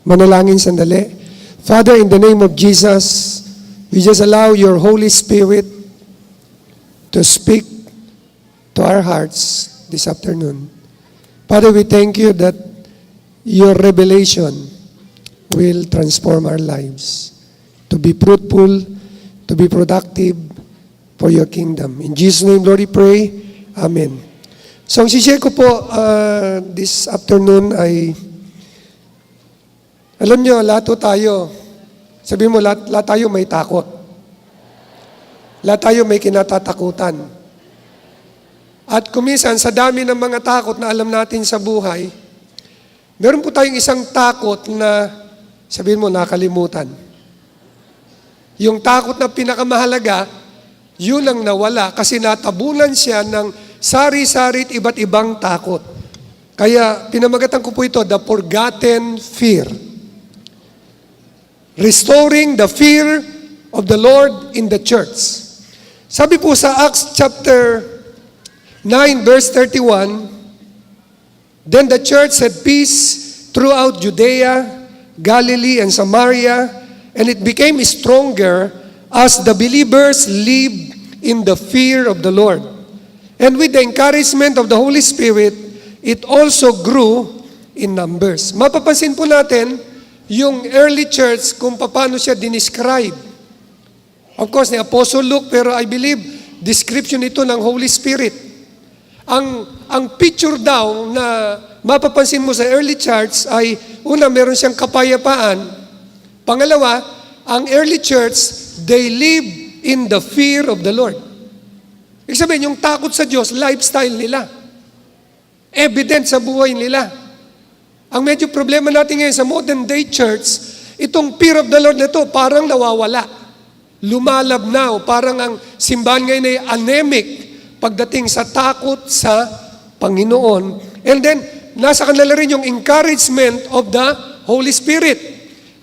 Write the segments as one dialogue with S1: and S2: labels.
S1: Manalangin sandali. Father, in the name of Jesus, we just allow your Holy Spirit to speak to our hearts this afternoon. Father, we thank you that your revelation will transform our lives to be fruitful, to be productive for your kingdom. In Jesus' name, Lord, we pray. Amen. So, ang share ko po this afternoon ay, alam nyo, lahat tayo, sabihin mo, lahat tayo may takot. Lahat tayo may kinatatakutan. At kuminsan, sa dami ng mga takot na alam natin sa buhay, meron po tayong isang takot na, sabihin mo, nakalimutan. Yung takot na pinakamahalaga, yun ang nawala kasi natabunan siya ng sari-sari at iba't ibang takot. Kaya pinamagatan ko po ito, the forgotten fear. Restoring the fear of the Lord in the church. Sabi po sa Acts chapter 9 verse 31, then the church had peace throughout Judea, Galilee, and Samaria, and it became stronger as the believers lived in the fear of the Lord. And with the encouragement of the Holy Spirit, it also grew in numbers. Mapapansin po natin yung early church kung paano siya dinescribe. Of course, ni Apostle Luke, pero I believe description ito ng Holy Spirit. Ang picture daw na mapapansin mo sa early church ay, una, meron siyang kapayapaan. Pangalawa, ang early church, they live in the fear of the Lord. Ibig sabihin, yung takot sa Diyos, lifestyle nila. Evident sa buhay nila. Ang medyo problema natin ngayon sa modern day church, itong fear of the Lord na ito parang nawawala. Lumalabnaw, parang ang simbahan ngayon ay anemic pagdating sa takot sa Panginoon. And then, nasa kanila rin yung encouragement of the Holy Spirit.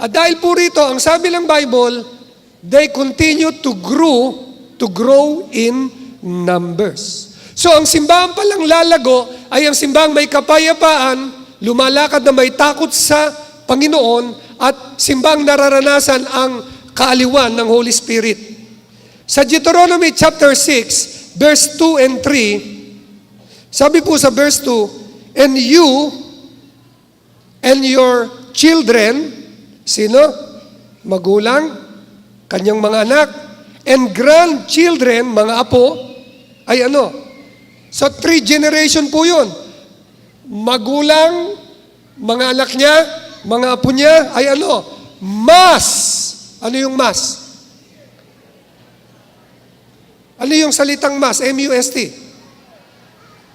S1: At dahil po rito, ang sabi ng Bible, they continue to grow in numbers. So, ang simbahan palang lalago ay ang simbahang may kapayapaan, lumalakad na may takot sa Panginoon at simbang nararanasan ang kaaliwan ng Holy Spirit. Sa Deuteronomy chapter 6, verse 2 and 3, sabi po sa verse 2, and you and your children, sino? Magulang, kanyang mga anak, and grandchildren, mga apo, ay ano? So 3 generation po yun. Magulang, mga anak niya, mga apo niya, ay ano? Mas. Ano yung mas? Ano yung salitang mas? M-U-S-T.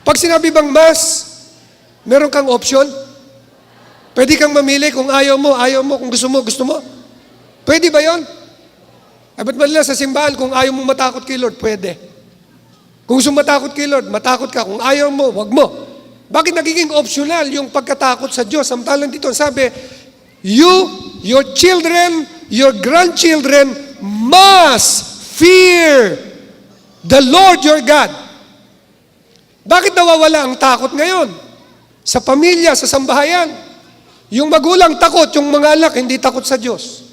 S1: Pag sinabi bang mas, meron kang option? Pwede kang mamili kung ayaw mo, kung gusto mo. Pwede ba yon? Ay, ba't man lang sa simbahan, kung ayaw mo matakot kay Lord, pwede. Kung gusto mo matakot kay Lord, matakot ka. Kung ayaw mo, wag mo. Bakit nagiging optional yung pagkatakot sa Diyos? Samantalang dito, sabi, you, your children, your grandchildren must fear the Lord your God. Bakit nawawala ang takot ngayon? Sa pamilya, sa sambahayan. Yung magulang takot, yung mga anak hindi takot sa Diyos.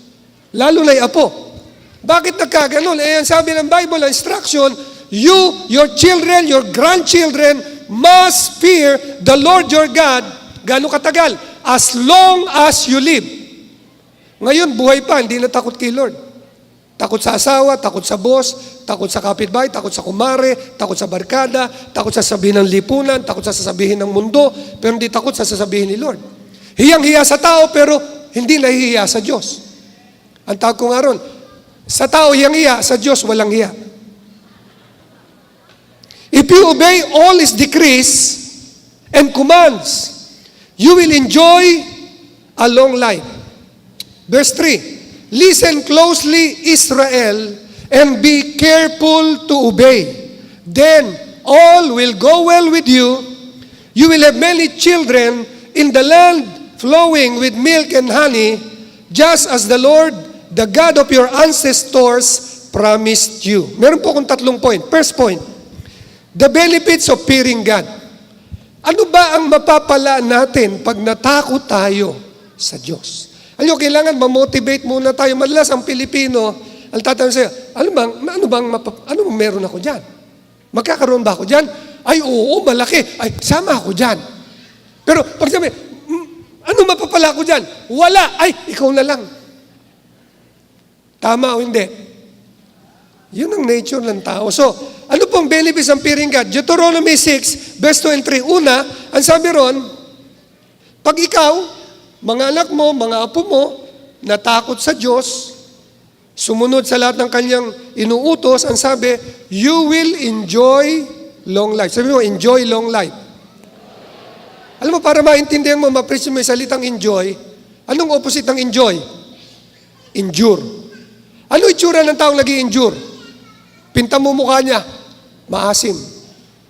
S1: Lalo na yung apo. Bakit nagkaganon? Eh, ang sabi ng Bible, ang instruction, you, your children, your grandchildren must fear the Lord your God. Gano'ng katagal? As long as you live. Ngayon, buhay pa, hindi na takot kay Lord. Takot sa asawa, takot sa boss, takot sa kapitbahay, takot sa kumare, takot sa barkada, takot sa sasabihin ng lipunan, takot sa sasabihin ng mundo, pero hindi takot sa sasabihin ni Lord. Hiyang-hiya sa tao, pero hindi nahihiya sa Diyos. Ang tawag ko nga ron, sa tao hiyang-hiya, sa Diyos walang hiya. If you obey all His decrees and commands, you will enjoy a long life. Verse 3, listen closely, Israel, and be careful to obey. Then all will go well with you. You will have many children in the land flowing with milk and honey, just as the Lord, the God of your ancestors, promised you. Meron po akong 3 point. First point, the benefits of fearing God. Ano ba ang mapapala natin pag natakot tayo sa Diyos? Alam nyo, kailangan ma-motivate muna tayo. Madalas ang Pilipino, ang tatanong sa'yo, ano bang meron ako dyan? Magkakaroon ba ako dyan? Ay, oo, malaki. Ay, sama ako dyan. Pero pag sabi, ano mapapala ako dyan? Wala. Ay, ikaw na lang. Tama o hindi? Yun ang nature ng tao. So, ano pong benefits ng fearing God? Deuteronomy 6, verse 2 and 3. Una, ang sabi ron, pag ikaw, mga anak mo, mga apo mo, natakot sa Diyos, sumunod sa lahat ng kanyang inuutos, ang sabi, you will enjoy long life. Sabi mo, enjoy long life. Alam mo, para maintindihan mo, ma-appreciate mo yung salitang enjoy, anong opposite ng enjoy? Endure. Ano itsura ng taong nag-i-endure? Pinta mo mukha niya, maasim.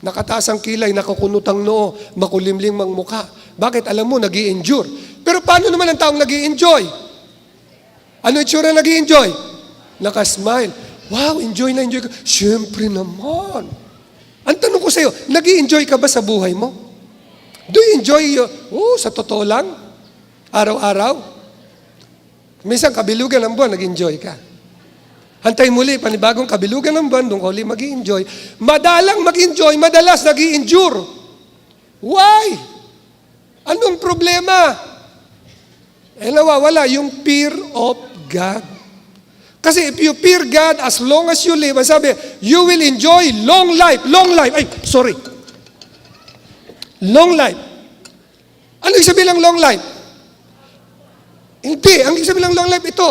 S1: Nakataas ang kilay, nakakunot ang noo, makulimlim ang mukha. Bakit? Alam mo, nag-i-endure. Pero paano naman ang taong nag-i-enjoy? Ano itsura nag-i-enjoy? Nakasmile. Wow, enjoy na enjoy ka. Siyempre naman. Ang tanong ko sa'yo, nag-i-enjoy ka ba sa buhay mo? Do you enjoy sa totoo lang? Araw-araw? Minsan, kabilugan ng buwan, nag-enjoy ka. Hantay muli, panibagong kabilugan ng buwan, doon ka uli mag-i-enjoy. Madalang mag-enjoy, madalas nag-i-endure. Why? Anong problema? Nawawala yung fear of God. Kasi if you fear God as long as you live, sabi, you will enjoy long life. Long life. Long life. Ano yung sabi ng long life? Hindi. Ang sabi ng long life ito,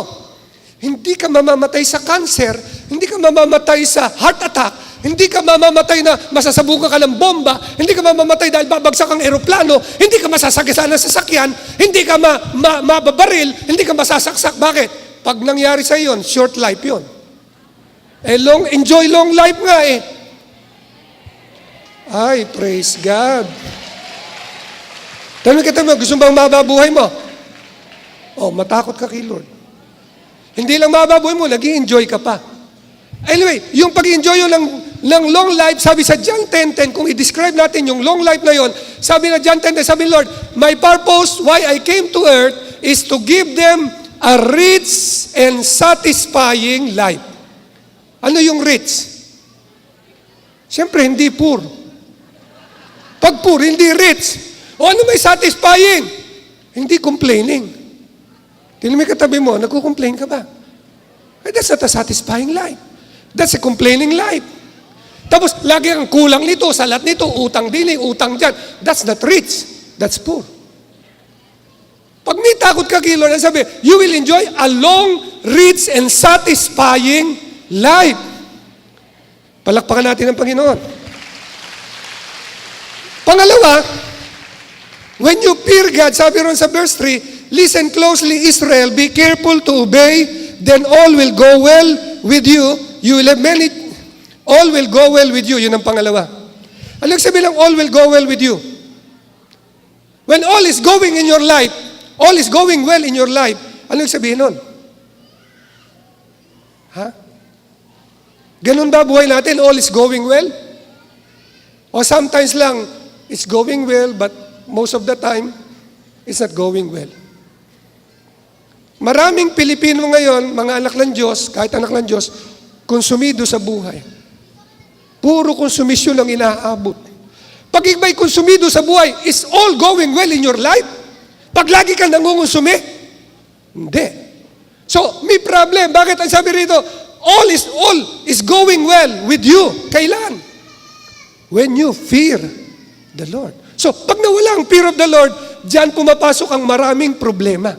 S1: hindi ka mamamatay sa cancer, hindi ka mamamatay sa heart attack, hindi ka mamamatay na masasabukan ka ng bomba, hindi ka mamamatay dahil babagsak ang eroplano, hindi ka masasagasa ng sasakyan, hindi ka mababaril, hindi ka masasaksak. Bakit? Pag nangyari sa iyon, short life yun. Enjoy long life nga eh. Ay, praise God. Tanong kita mo, gusto bang mababuhay mo? Matakot ka kay Lord. Hindi lang mababuhay mo, nag-i-enjoy ka pa. Anyway, yung pag-enjoy yun ng long life, sabi sa John 10:10, kung i-describe natin yung long life na yon, sabi na John 10:10, sabi Lord, my purpose, why I came to earth, is to give them a rich and satisfying life. Ano yung rich? Siyempre, hindi poor. Pag poor, hindi rich. O ano may satisfying? Hindi complaining. Tinumi katabi mo, nagko-complain ka ba? That's not a satisfying life. That's a complaining life. Tapos, lagi ang kulang nito, salat nito, utang din, utang dyan. That's not rich. That's poor. Pag may takot ka kay Lord, sabi, you will enjoy a long, rich, and satisfying life. Palakpakan natin ang Panginoon. Pangalawa, when you fear God, sabi ron sa verse 3, listen closely, Israel, be careful to obey, then all will go well with you. You will have many, all will go well with you. Yun ang pangalawa. Ano sabi lang, all will go well with you? When all is going in your life, all is going well in your life, ano sabihin nun? Ganun ba buhay natin, all is going well? O sometimes lang, it's going well, but most of the time, it's not going well. Maraming Pilipino ngayon, mga anak ng Diyos, kahit anak ng Diyos, konsumido sa buhay. Puro konsumisyon ang inaabot. Pag ikba'y konsumido sa buhay, is all going well in your life? Pag lagi kang nangungonsumi? Hindi. So, may problem. Bakit ang sabi rito, all is going well with you. Kailan? When you fear the Lord. So, pag nawala ang fear of the Lord, diyan pumapasok ang maraming problema.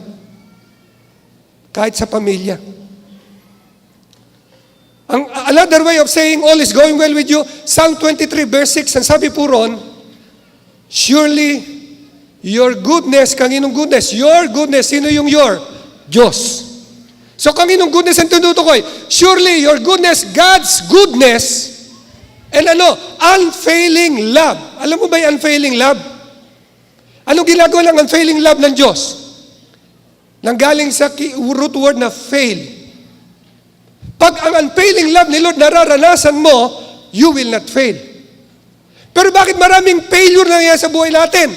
S1: Kahit sa pamilya. Another way of saying all is going well with you, Psalm 23 verse 6, ang sabi po ron, surely your goodness, kanginong goodness? Your goodness, sino yung your? Diyos. So kanginong goodness ang tinutukoy? Surely your goodness, God's goodness, and unfailing love. Alam mo ba yung unfailing love? Anong ginagawa ng unfailing love ng Diyos? Nanggaling sa root word na fail. Pag ang unfailing love ni Lord nararanasan mo, you will not fail. Pero bakit maraming failure nangyayari sa buhay natin?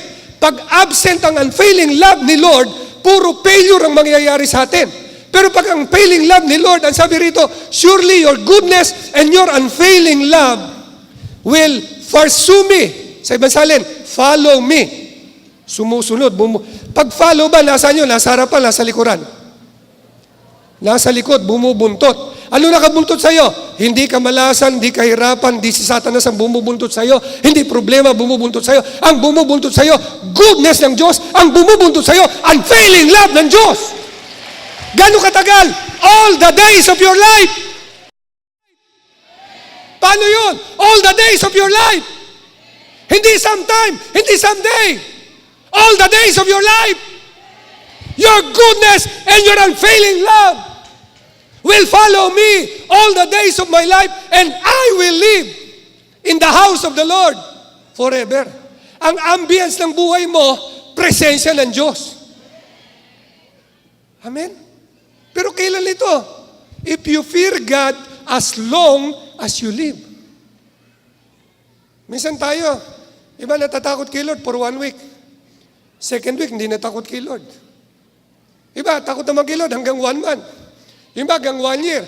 S1: Pag absent ang unfailing love ni Lord, puro failure ang mangyayari sa atin. Pero pag ang failing love ni Lord, ang sabi rito, surely your goodness and your unfailing love will pursue me. Sa ibang salin, follow me. Sumusunod. Pag follow ba, nasaan yun? Nasa harapan, nasa likuran. Nasa likod, bumubuntot. Ano nakabuntot sa'yo? Hindi kamalasan, hindi kahirapan, hindi si Satanas ang bumubuntot sa'yo. Hindi problema bumubuntot sa'yo. Ang bumubuntot sa'yo, goodness ng Diyos. Ang bumubuntot sa'yo, unfailing love ng Diyos. Gano'ng katagal? All the days of your life. Paano yun? All the days of your life. Hindi sometime, hindi someday. All the days of your life. Your goodness and your unfailing love will follow me all the days of my life, and I will live in the house of the Lord forever. Ang ambience ng buhay mo, presensya ng Diyos. Amen? Pero kailan ito? If you fear God as long as you live. Minsan tayo, iba natatakot kay Lord for 1 week. Second week, hindi natakot kay Lord. Iba, takot naman kay Lord hanggang 1 month. Iba, hanggang 1 year.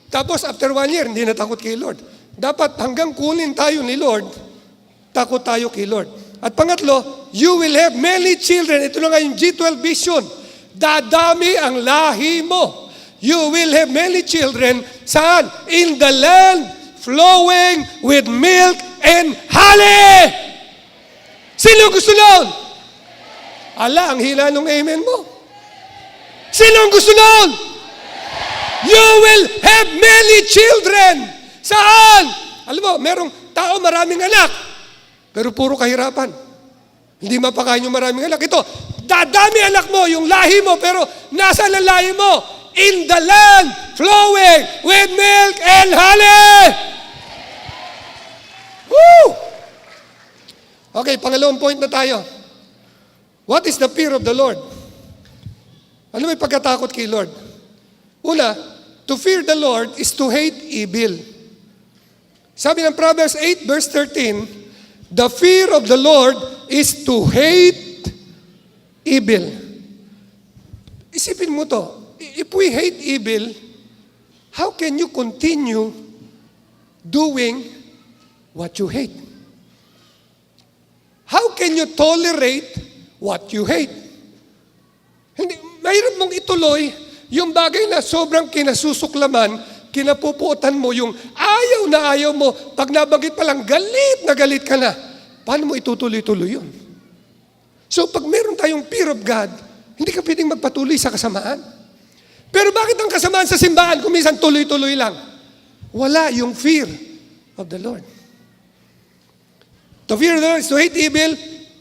S1: Tapos after 1 year, hindi natakot kay Lord. Dapat hanggang kunin tayo ni Lord, takot tayo kay Lord. At pangatlo, you will have many children. Ito na nga yung G12 vision. Dadami ang lahi mo. You will have many children. Saan? In the land flowing with milk and honey. Sino gusto nun? Ala, ang hina nung amen mo. Sino ang gusto nun? You will have many children. Saan? Alam mo, merong tao maraming anak, pero puro kahirapan. Hindi mapakain yung maraming anak. Ito, dadami anak mo, yung lahi mo, pero nasa ang lahi mo? In the land flowing with milk and honey. Woo! Okay, pangalawang point na tayo. What is the fear of the Lord? Ano may pagkatakot kay Lord? Una, to fear the Lord is to hate evil. Sabi ng Proverbs 8 verse 13, the fear of the Lord is to hate evil. Isipin mo to, if we hate evil, how can you continue doing what you hate? How can you tolerate what you hate? Hindi, mahirap mong ituloy yung bagay na sobrang kinasusuklaman, kinapuputan mo, yung ayaw mo, pag nabanggit pa lang, galit na galit ka na. Paano mo itutuloy-tuloy yun? So pag meron tayong fear of God, hindi ka pwedeng magpatuloy sa kasamaan. Pero bakit ang kasamaan sa simbahan kung minsan tuloy-tuloy lang? Wala yung fear of the Lord. To fear the Lord is to hate evil.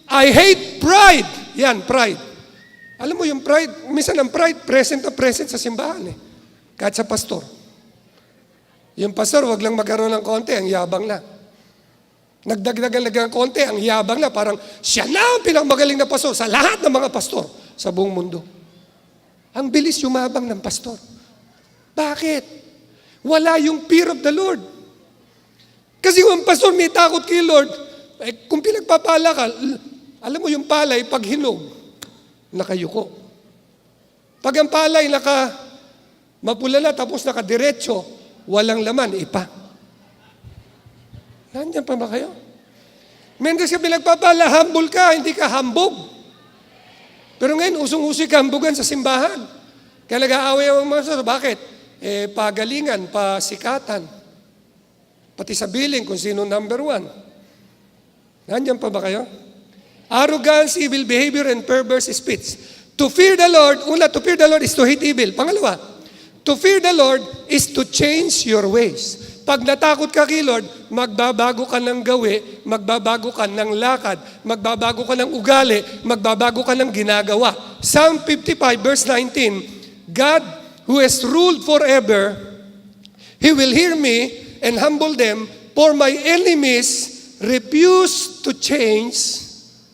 S1: I hate pride. Yan, pride. Alam mo yung pride, minsan ang pride, present na present sa simbahan eh. Kahit sa pastor. Yung pastor, wag lang magkaroon ng konti, ang yabang na. Nagdagdagan ng konti, ang yabang na. Parang siya na ang pinakamagaling na pastor sa lahat ng mga pastor sa buong mundo. Ang bilis yumabang ng pastor. Bakit? Wala yung fear of the Lord. Kasi kung ang pastor may takot kay Lord, eh, kung pinagpapala ka, alam mo yung palay, pag hinog, nakayuko. Pag ang palay mapula na tapos nakadiretso, walang laman, ipa. Nandiyan pa ba kayo? Mendes ka pinagpapala, humble ka, hindi ka hambog. Pero ngayon, usong-usoy ka hambugan sa simbahan. Kaya nag-aaway ang mga pastor. Bakit? Pagalingan, pasikatan. Pati sa billing kung sino number 1. Nandiyan pa ba kayo? Arrogance, evil behavior, and perverse speech. To fear the Lord, una, to fear the Lord is to hate evil. Pangalawa, to fear the Lord is to change your ways. Pag natakot ka kay Lord, magbabago ka ng gawi, magbabago ka ng lakad, magbabago ka ng ugali, magbabago ka ng ginagawa. Psalm 55 verse 19, God who has ruled forever, He will hear me and humble them, for my enemies refuse to change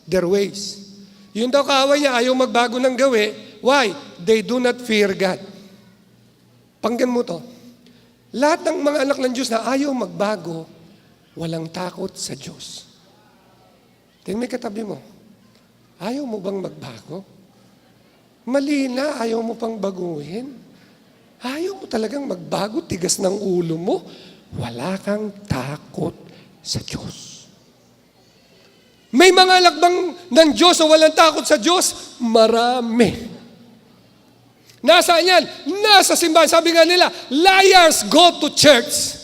S1: their ways. Yun daw kaaway niya, ayaw magbago ng gawi. Why? They do not fear God. Panggan mo to. Lahat ng mga anak ng Diyos na ayaw magbago, walang takot sa Diyos. Tingnan mo katabi mo. Ayaw mo bang magbago? Mali na, ayaw mo pang baguhin. Ayaw mo talagang magbago, tigas ng ulo mo. Wala kang takot sa Diyos. May mga lakbang ng Diyos o walang takot sa Diyos? Marami. Nasaan yan? Nasa simbahan. Sabi nga nila, liars go to church.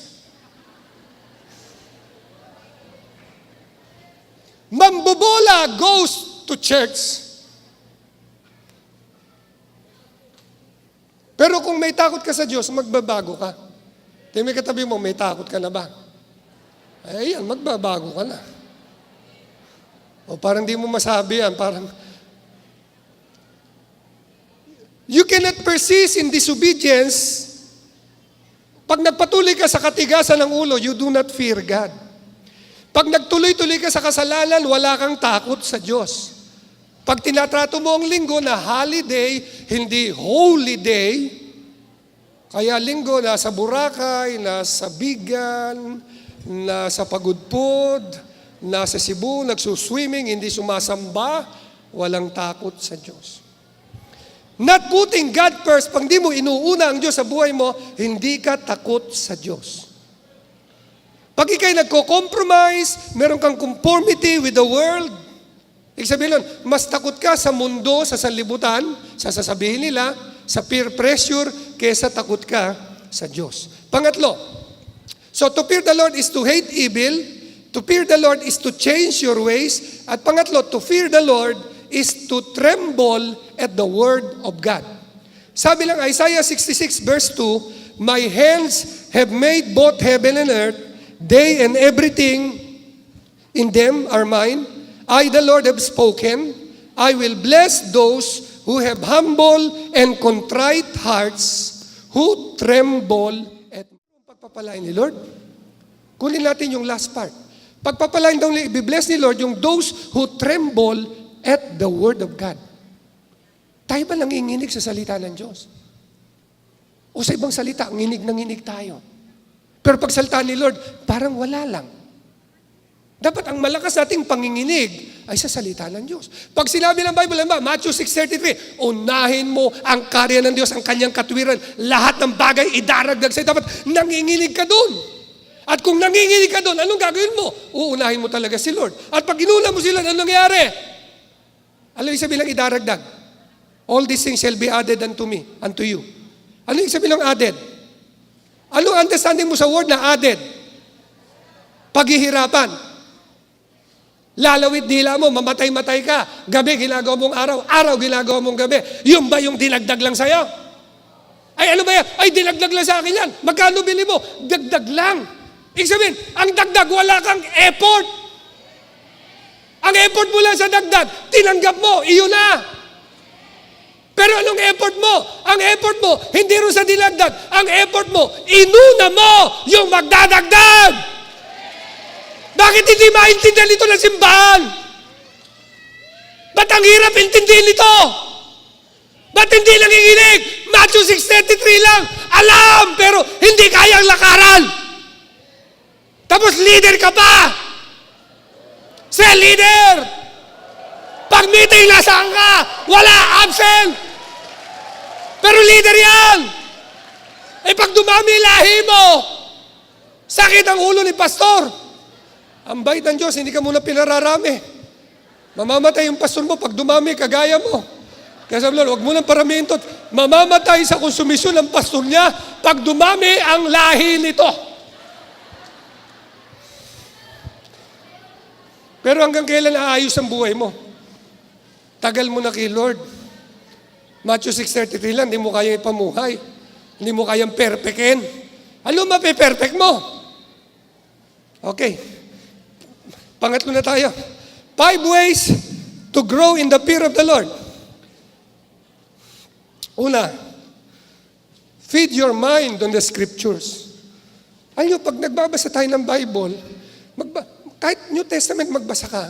S1: Mambobola goes to church. Pero kung may takot ka sa Diyos, magbabago ka. May katabi mo, may takot ka na ba? Ay, yan, magbabago ka na. O parang di mo masabi yan, parang you cannot persist in disobedience. Pag nagpatuloy ka sa katigasan ng ulo, you do not fear God. Pag nagtuloy-tuloy ka sa kasalanan, wala kang takot sa Diyos. Pag tinatrato mo ang linggo na holiday, hindi holy day, kaya linggo nasa Boracay, nasa Bigan, nasa Pagudpod, nasa Cebu, nagsuswimming, hindi sumasamba, walang takot sa Diyos. Not putting God first, pag di mo inuuna ang Diyos sa buhay mo, hindi ka takot sa Diyos. Pag ikay nagko-compromise, meron kang conformity with the world, ibig sabihin nun, mas takot ka sa mundo, sa sanlibutan, sa sasabihin nila, sa peer pressure, kesa takot ka sa Diyos. Pangatlo, so to fear the Lord is to hate evil, to fear the Lord is to change your ways, at pangatlo, to fear the Lord is to tremble at the word of God. Sabi lang Isaiah 66 verse 2, my hands have made both heaven and earth, they and everything in them are mine. I, the Lord, have spoken. I will bless those who have humble and contrite hearts, who tremble at pagpapalain ni Lord. Kunin natin yung last part. Pagpapalain daw, i-bless ni Lord yung those who tremble at the word of God. Tayo ba nanginginig sa salita ng Diyos? O sa ibang salita, nginig tayo. Pero pag salita ni Lord, parang wala lang. Dapat ang malakas nating panginginig ay sa salita ng Diyos. Pag sinabi ng Bible, Matthew 6:33, unahin mo ang karya ng Diyos, ang kanyang katwiran, lahat ng bagay idaragdag sa'yo. Dapat nanginginig ka doon. At kung nanginginig ka doon, anong gagawin mo? Uunahin mo talaga si Lord. At pag inuna mo si Lord, anong nangyari? Alam yung sabihin lang idaragdag. All these things shall be added unto me, unto you. Ano yung sabihin lang added? Anong understanding mo sa word na added? Paghihirapan. Lalawit dila mo, mamatay-matay ka. Gabi, ginagawa mong araw. Araw, ginagawa mong gabi. Yun ba yung dinagdag lang sa'yo? Ay, ano ba yan? Ay, dinagdag lang sa akin yan. Magkano bili mo? Dagdag lang. Ibig sabihin, ang dagdag, wala kang effort. Ang effort mo lang sa dagdag, tinanggap mo, iyon na. Pero anong effort mo? Ang effort mo, hindi rin sa dinagdag. Ang effort mo, inuna mo yung magdadagdag. Bakit hindi maintindihan ito ng simbahan? Ba't ang hirap intindihin ito? Ba't hindi nanginginig? Matthew 6:33 lang. Alam, pero hindi kayang lakaran. Tapos leader ka pa. Say leader. Pag meeting, nasaan ka? Wala, absent. Pero leader yan. Eh pag dumami lahi mo, sakit ang ulo ni pastor. Ang bait ng Diyos, hindi ka muna pinararami. Mamamatay yung pastor mo pag dumami, kagaya mo. Kaya sabi Lord, huwag mo nang paramihin to. Mamamatay sa konsumisyon ng pastor niya pag dumami ang lahi nito. Pero hanggang kailan aayos ang buhay mo? Tagal mo na kay Lord. Matthew 6:33 lang, hindi mo kaya ipamuhay. Hindi mo kayang perfectin. Ano mape-perfect mo? Okay. Pangatlo na tayo. 5 ways to grow in the fear of the Lord. Una, feed your mind on the scriptures. Ayun, pag nagbabasa tayo ng Bible, kahit New Testament magbasa ka,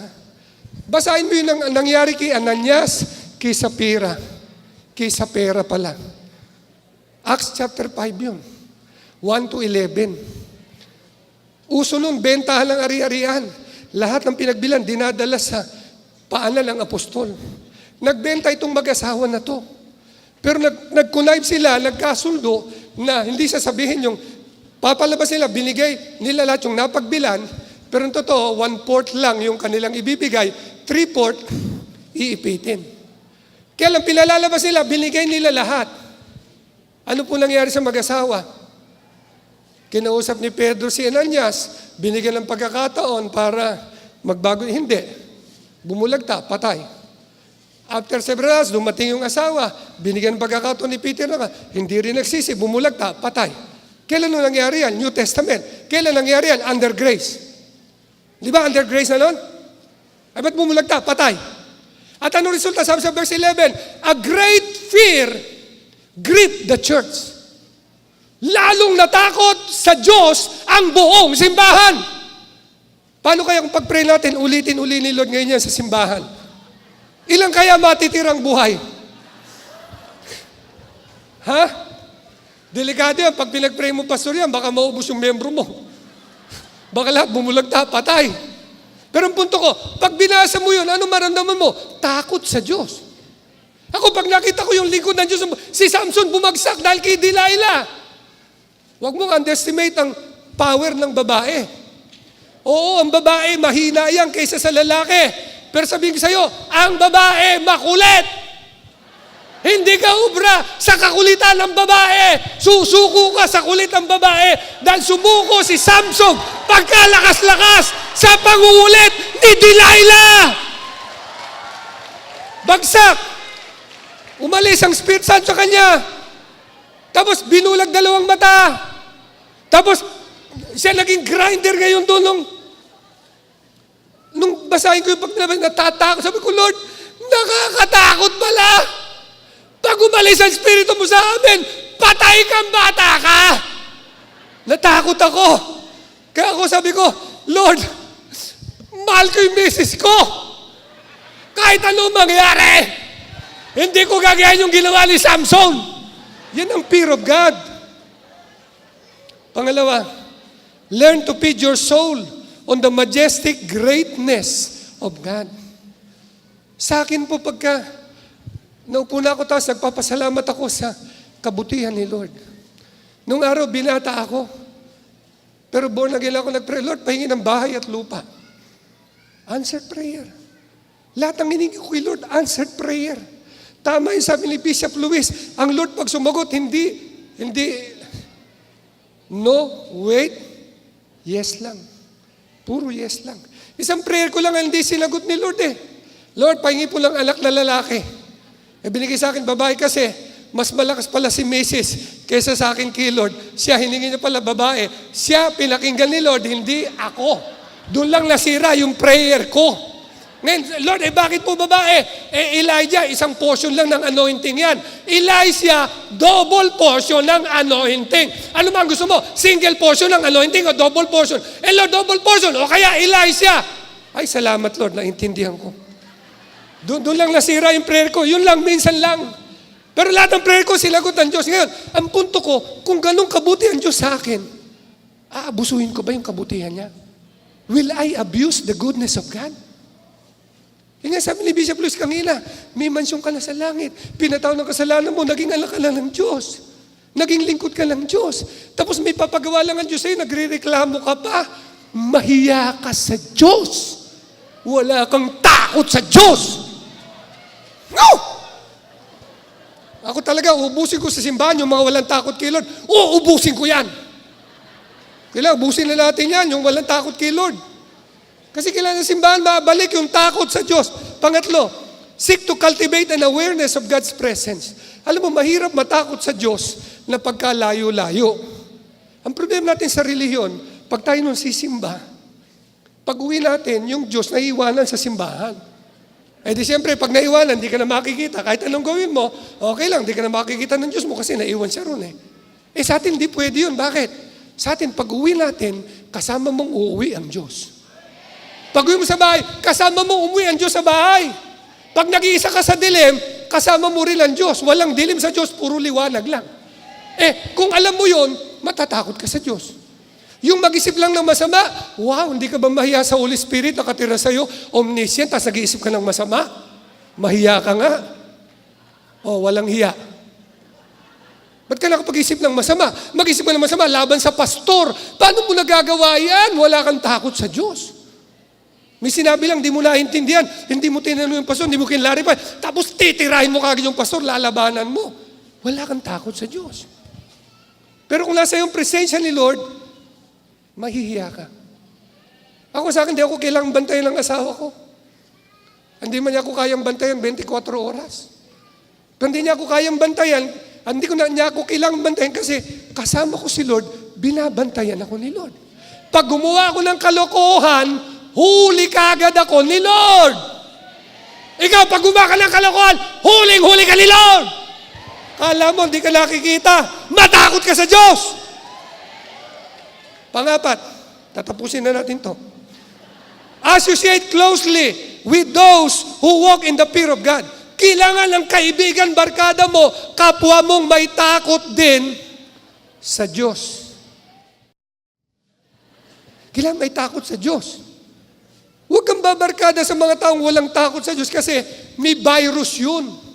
S1: basahin mo yun ang nangyari kay Ananias, kay Sapphira, kay Sapphira pala. Acts chapter 5 yun. 1 to 11. Uso nun, bentahan ng ari-arian. Lahat ng pinagbilan, dinadala sa paanan ng apostol. Nagbenta itong mag-asawa na to. Pero nag-connive sila, nagkasundo na hindi sasabihin yung papalabas nila, binigay nila lahat yung napagbilan, pero ang totoo, 1/4 lang yung kanilang ibibigay, 3/4 iipitin. Kaya lang pinalalabas nila, binigay nila lahat. Ano po nangyari sa mag-asawa? Kinausap ni Pedro si Ananias, binigyan ng pagkakataon para magbago. Hindi. Bumulagta, patay. After several hours, dumating yung asawa, binigyan ng pagkakataon ni Peter na hindi rin nagsisi, bumulagta, patay. Kailan nung nangyari yan? New Testament. Kailan nangyari yan? Under grace. Di ba under grace na nun? Ay ba't bumulagta? Patay. At anong resulta? Sabi sa verse 11, a great fear gripped the church. Lalong natakot sa Diyos ang buong simbahan. Paano kaya kung pag-pray natin, ulitin-uli ni Lord ngayon yan sa simbahan? Ilang kaya matitirang buhay? Ha? Delikado yan. Pag pinag-pray mo, pastor yan, baka maubos yung membro mo. Baka lahat bumulagta, patay. Pero ang punto ko, pag binasa mo yun, ano maramdaman mo? Takot sa Diyos. Ako, pag nakita ko yung lingkod ng Diyos, si Samson bumagsak dahil kay Delilah. Huwag mong underestimate ang power ng babae. Oo, ang babae, mahina yan kaysa sa lalaki. Pero sabihin ko sa'yo, ang babae, makulit. Hindi ka ubra sa kakulitan ng babae. Susuko ka sa kulit ng babae dahil sumuko si Samson pagkalakas-lakas sa pangungulit ni Delilah. Bagsak. Umalis ang Spirit Santo sa kanya. Tapos binulag dalawang mata. Tapos siya naging grinder ngayon doon nung basahin ko yung paglabas, natatakot. Sabi ko, Lord, nakakatakot pala. Pag umalis ang Espiritu mo sa amin, patay kang bata ka. Natakot ako. Kaya ako sabi ko, Lord, mahal ko yung misis ko. Kahit ano mangyari, hindi ko gagayahin yung ginawa ni Samson. Yan ang fear of God. Pangalawa, learn to feed your soul on the majestic greatness of God. Sa akin po pagka naupo na ako tapos nagpapasalamat ako sa kabutihan ni Lord. Nung araw, binata ako. Pero born again ako nag-pray, Lord, pahingi ng bahay at lupa. Answered prayer. Lahat ng hiningi ko kay Lord, answered prayer. Tama yung sabi ni Bishop Luis, ang Lord pag sumagot, hindi, no, wait, yes lang. Puro yes lang. Isang prayer ko lang hindi sinagot ni Lord eh. Lord, pahingi po lang anak na lalaki. Binigay sa akin babae kasi mas malakas pala si Mrs. kaysa sa akin kay Lord. Siya, hiningi niya pala babae. Siya, pinakinggan ni Lord, hindi ako. Doon lang nasira yung prayer ko. Ngayon, Lord, bakit po babae? Elijah, isang portion lang ng anointing yan. Elisha, double portion ng anointing. Ano ba ang gusto mo? Single portion ng anointing o double portion? Lord, double portion. O kaya Elisha. Ay, salamat Lord, naintindihan ko. Doon lang nasira yung prayer ko. Yun lang, minsan lang. Pero lahat ng prayer ko, sinagot ng Diyos. Ngayon, ang punto ko, kung ganun kabuti ang Diyos sa akin, aabusuhin ko ba yung kabutihan niya? Will I abuse the goodness of God? Yung nga sabi ni Bishop Luis kanina, may mansyon ka na sa langit. Pinataw ng kasalanan mo, naging anak ka lang ng Diyos. Naging lingkod ka ng Diyos. Tapos may papagawa lang ang Diyos sa'yo, nagre-reklamo ka pa. Mahiya ka sa Diyos. Wala kang takot sa Diyos. No! Ako talaga, ubusin ko sa simbahan yung mga walang takot kay Lord. Ubusin ko yan. Kailangan, ubusin na natin yan, yung walang takot kay Lord. Kasi kailangan ng simbahan mabalik yung takot sa Diyos. Pangatlo, seek to cultivate an awareness of God's presence. Alam mo, mahirap matakot sa Diyos na pagkalayo-layo. Ang problema natin sa relihiyon, pag tayo nung sisimba, pag uwi natin, yung Diyos naiiwanan sa simbahan. Di siyempre, pag naiwanan, di ka na makikita. Kahit anong gawin mo, okay lang, di ka na makikita ng Diyos mo kasi naiwan siya ron eh. Sa atin, di pwede yun. Bakit? Sa atin, pag uwi natin, kasama mong uuwi ang Diyos. Pag uwi mo sa bahay, kasama mo umuwi ang Diyos sa bahay. Pag nag-iisa ka sa dilim, kasama mo rin ang Diyos. Walang dilim sa Diyos, puro liwanag lang. Kung alam mo yon, matatakot ka sa Diyos. Yung mag-isip lang ng masama, wow, hindi ka ba mahiya sa Holy Spirit nakatira sa'yo? Omniscient, tapos nag-iisip ka ng masama? Mahiya ka nga. Walang hiya. Ba't ka nakapag-isip ng masama? Mag-isip ka ng masama laban sa pastor. Paano mo nagagawa yan? Wala kang takot sa Diyos. May sinabi lang, di mo naintindihan. Hindi mo tinanong yung pastor, hindi mo kinlarify. Tapos titirahin mo kagad yung pastor, lalabanan mo. Wala kang takot sa Diyos. Pero kung nasa yung presensya ni Lord, mahihiya ka. Ako sa akin, di ako kailangang bantayan ng asawa ko. Hindi man niya ako kayang bantayan 24 oras. Kung hindi niya ako kayang bantayan, hindi ko na niya ako kailangang bantayan kasi kasama ko si Lord, binabantayan ako ni Lord. Pag gumawa ako ng kalokohan, huli kagad ako ni Lord. Ikaw, pag gumawa ka ng kalokohan, huling-huli ka ni Lord. Kala mo, hindi ka nakikita. Matakot ka sa Diyos. Pangapat, tatapusin na natin to. Associate closely with those who walk in the fear of God. Kailangan ng kaibigan, barkada mo, kapwa mong may takot din sa Diyos. Kailangan may takot sa Diyos. Huwag kang babarkada sa mga taong walang takot sa Diyos kasi may virus yun.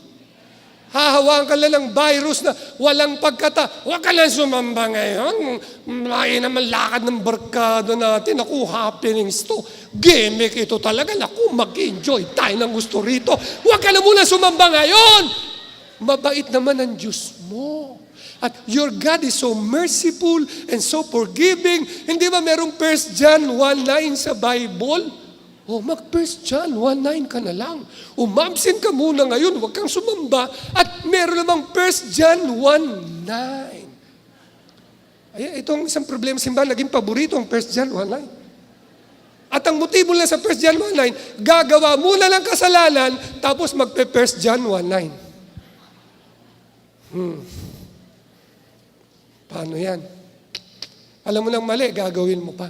S1: Hahawaan ka lang ng virus na walang pagkata. Huwag ka lang sumamba ngayon. May naman lakad ng barkada natin. Naku, happenings to. Gimmick ito talaga. Naku, mag-enjoy tayo ng gusto rito. Huwag ka na muna sumamba ngayon. Mabait naman ang Diyos mo. At your God is so merciful and so forgiving. Hindi ba merong 1 John 1:9 sa Bible? Mag 1 John 1:9 ka na lang. Umabsent ka muna ngayon, huwag kang sumamba. At meron namang 1 John 1:9. Ay, itong isang problema simbahan, naging paborito ang 1 John 1:9. At ang motibo lang sa 1 John 1:9, gagawa muna ng kasalanan, tapos magpe-1 John 1:9. Paano yan? Alam mo nang mali, gagawin mo pa.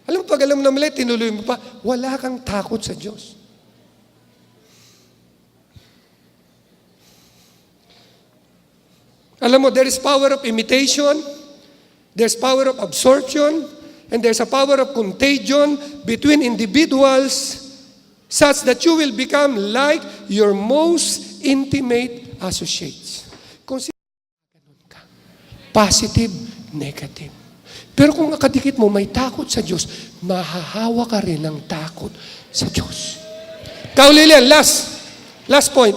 S1: Alam mo, pag alam mo na mali, tinuloy mo pa, wala kang takot sa Diyos. Alam mo, there is power of imitation, there's power of absorption, and there's a power of contagion between individuals such that you will become like your most intimate associates. Consider ganun ka. Positive, negative. Pero kung nakadikit mo, may takot sa Diyos, mahahawa ka rin ng takot sa Diyos. Kaulilian, last point.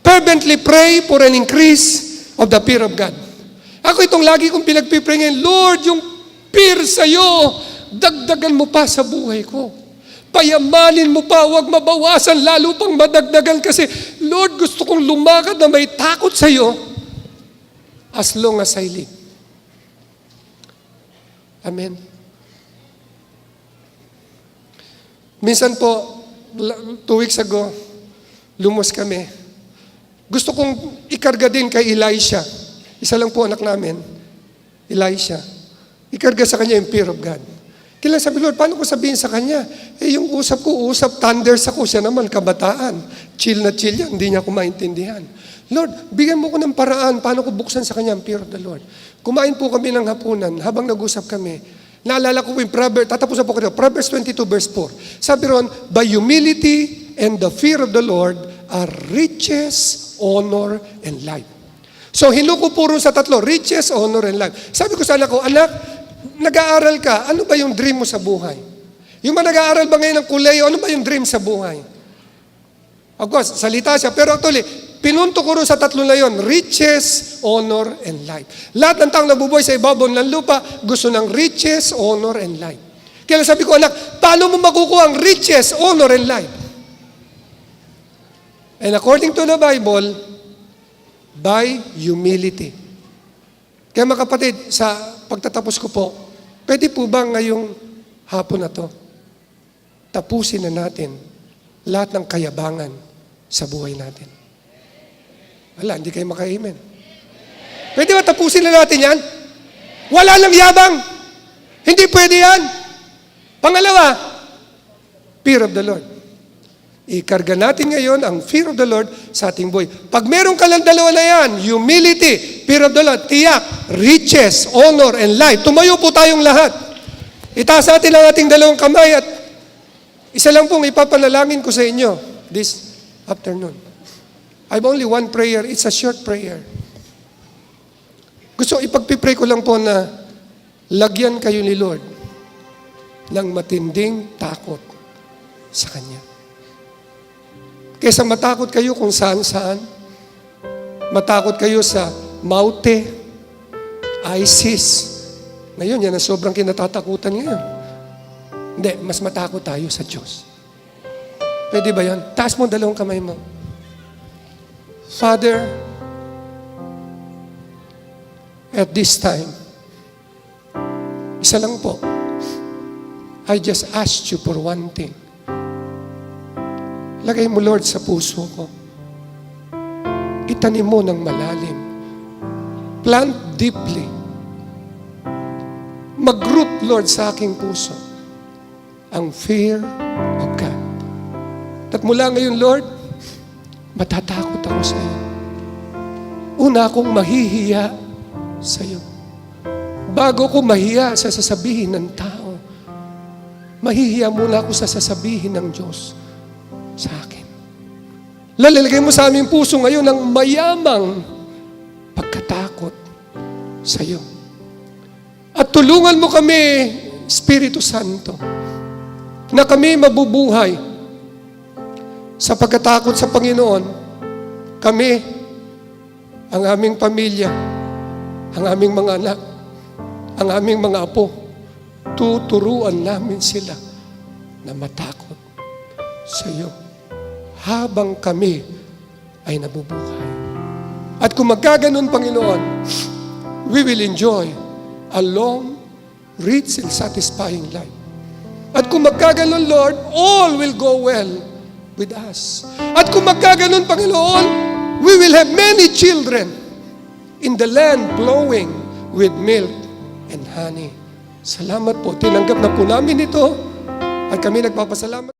S1: Fervently pray for an increase of the fear of God. Ako itong lagi kong pinagpipray ngayon, Lord, yung fear sa'yo, dagdagan mo pa sa buhay ko. Payamanin mo pa, huwag mabawasan, lalo pang madagdagan kasi, Lord, gusto kong lumakad na may takot sa'yo as long as I live. Amen. Minsan po, 2 weeks ago, lumos kami. Gusto kong ikarga din kay Elisha. Isa lang po anak namin, Elisha. Ikarga sa kanya yung fear of God. Kailan sabi, Lord, paano ko sabihin sa kanya? Yung usap ko, thunders ako. Siya naman, kabataan. Chill na chill yan, hindi niya ako maintindihan. Lord, bigyan mo ko ng paraan, paano ko buksan sa kanya ang fear of the Lord. Kumain po kami ng hapunan, habang nag-usap kami, naalala ko po yung Proverbs, tatapos na po ko ito, Proverbs 22 verse 4. Sabi ron, by humility and the fear of the Lord are riches, honor, and life. So, hinuko po ron sa tatlo, riches, honor, and life. Sabi ko sa anak ko, anak, nag-aaral ka, ano ba yung dream mo sa buhay? Yung mga nag-aaral ba ngayon ng kuleyo, ano ba yung dream sa buhay? Of course, salita siya, pero actually, pinunto ko rin sa tatlo na yon, riches, honor, and life. Lahat ng taong nabubuhay sa ibabaw ng lupa, gusto ng riches, honor, and life. Kaya sabi ko, anak, paano mo makukuha ang riches, honor, and life? And according to the Bible, by humility. Kaya mga kapatid, sa pagtatapos ko po, pwede po ba ngayong hapon na to, tapusin na natin lahat ng kayabangan sa buhay natin? Wala, hindi kayo maka-amen. Pwede ba tapusin na natin yan? Wala lang yabang. Hindi pwede yan. Pangalawa, fear of the Lord. Ikarga natin ngayon ang fear of the Lord sa ating buhay. Pag meron ka lang dalawa na yan, humility, fear of the Lord, tiyak, riches, honor, and life. Tumayo po tayong lahat. Itaas natin ang ating dalawang kamay at isa lang pong ipapanalangin ko sa inyo this afternoon. I have only one prayer. It's a short prayer. Gusto ipagpipray ko lang po na lagyan kayo ni Lord ng matinding takot sa Kanya. Kaysa matakot kayo kung saan-saan, matakot kayo sa Maute, ISIS. Ngayon, yan ang sobrang kinatatakutan ngayon. Hindi, mas matakot tayo sa Diyos. Pwede ba yan? Taas mo dalawang kamay mo. Father, at this time, isa lang po, I just asked you for one thing. Lagay mo, Lord, sa puso ko. Itanim mo ng malalim. Plant deeply. Mag-root, Lord, sa aking puso ang fear of God. At mula ngayon, Lord, matatakot ako sa iyo. Una akong mahihiya sa iyo. Bago ko mahiya sa sasabihin ng tao, mahihiya muna ako sa sasabihin ng Diyos sa akin. Lalagay mo sa aming puso ngayon ng mayamang pagkatakot sa iyo. At tulungan mo kami, Espiritu Santo, na kami mabubuhay sa pagkatakot sa Panginoon. Kami, ang aming pamilya, ang aming mga anak, ang aming mga apo, tuturuan namin sila na matakot sa iyo habang kami ay nabubuhay. At kung magkaganon, Panginoon, we will enjoy a long, rich, and satisfying life. At kung magkaganon, Lord, all will go well with us. At kung magkaganon, Panginoon, we will have many children in the land flowing with milk and honey. Salamat po. Tinanggap na po namin ito at kami nagpapasalamat.